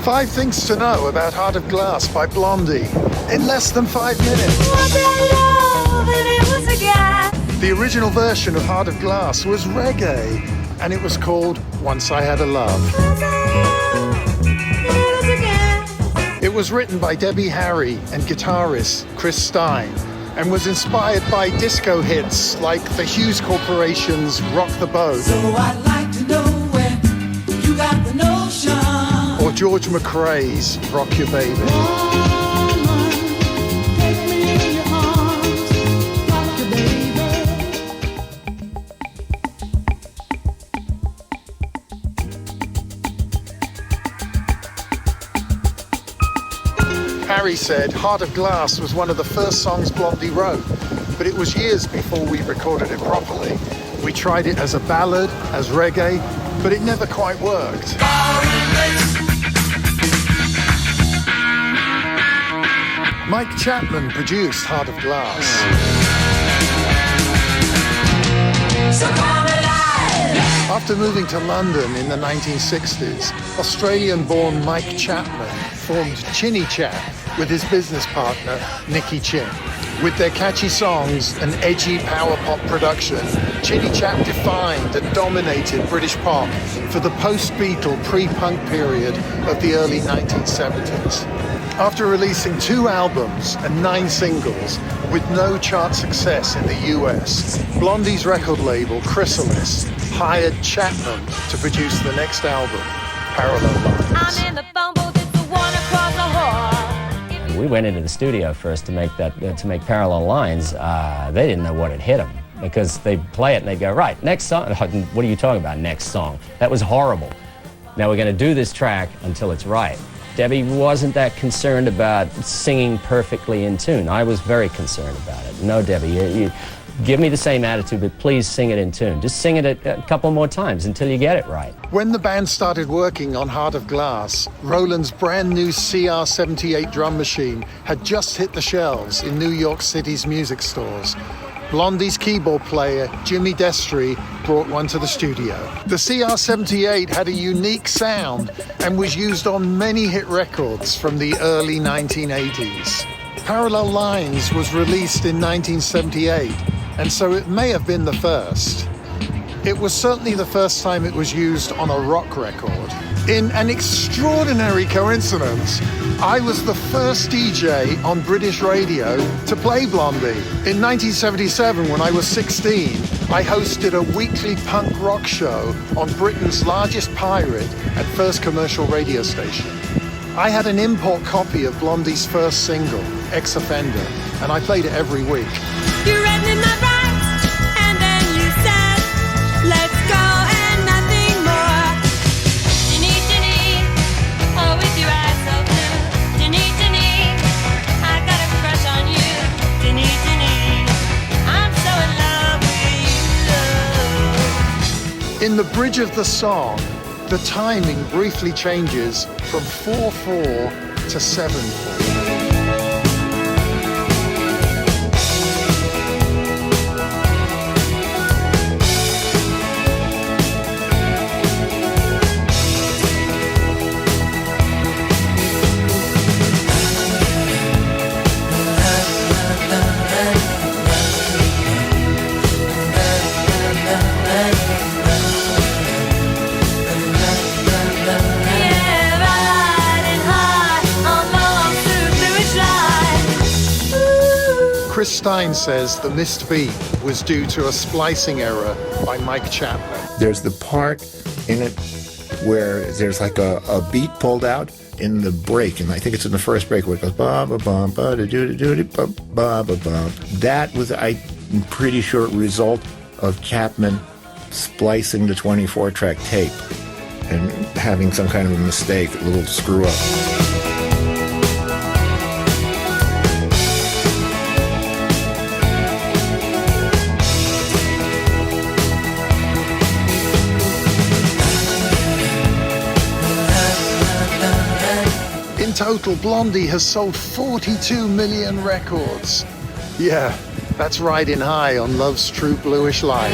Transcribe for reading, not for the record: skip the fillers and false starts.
5 things to know about Heart of Glass by Blondie in less than 5 minutes. The original version of Heart of Glass was reggae, and it was called Once I Had a Love. It was written by Debbie Harry and guitarist Chris Stein, and was inspired by disco hits like the Hues Corporation's Rock the Boat. So I'd like to know when you got the notion. Or George McCrae's Rock Your Baby. Woman, take me in your arms, rock your baby. Harry said Heart of Glass was one of the first songs Blondie wrote, but it was years before we recorded it properly. We tried it as a ballad, as reggae, but it never quite worked. Mike Chapman produced Heart of Glass. So come alive. After moving to London in the 1960s, Australian-born Mike Chapman formed Chinnichap with his business partner, Nicky Chin. With their catchy songs and edgy power pop production, Chinnichap defined and dominated British pop for the post-Beatle, pre-punk period of the early 1970s. After releasing 2 albums and 9 singles with no chart success in the US, Blondie's record label, Chrysalis, hired Chapman to produce the next album, Parallel Lines. I'm in the phone booth, it's the one across the hall. We went into the studio first to make Parallel Lines. They didn't know what had hit them because they'd play it and they'd go, right, next song. What are you talking about, next song? That was horrible. Now we're going to do this track until it's right. Debbie wasn't that concerned about singing perfectly in tune. I was very concerned about it. No, Debbie, you give me the same attitude, but please sing it in tune. Just sing it a couple more times until you get it right. When the band started working on Heart of Glass, Roland's brand new CR-78 drum machine had just hit the shelves in New York City's music stores. Blondie's keyboard player, Jimmy Destry, brought one to the studio. The CR-78 had a unique sound and was used on many hit records from the early 1980s. Parallel Lines was released in 1978, and so it may have been the first. It was certainly the first time it was used on a rock record. In an extraordinary coincidence, I was the first DJ on British radio to play Blondie. In 1977, when I was 16, I hosted a weekly punk rock show on Britain's largest pirate and first commercial radio station. I had an import copy of Blondie's first single, Ex-Offender, and I played it every week. You read me my rights, and then you said, let's go and nothing more. Ginny, Ginny, oh, with your eyes so blue. Ginny, Ginny, I got a crush on you. Ginny, Ginny, I'm so in love with you. In the bridge of the song, the timing briefly changes from 4/4 to 7/4. Chris Stein says the missed beat was due to a splicing error by Mike Chapman. There's the part in it where there's like a beat pulled out in the break, and I think it's in the first break where it goes ba ba ba ba da do do do ba ba ba ba. That was, I'm pretty sure, a result of Chapman splicing the 24-track tape and having some kind of a mistake, a little screw up. In total, Blondie has sold 42 million records. Yeah, that's riding high on love's true bluish light.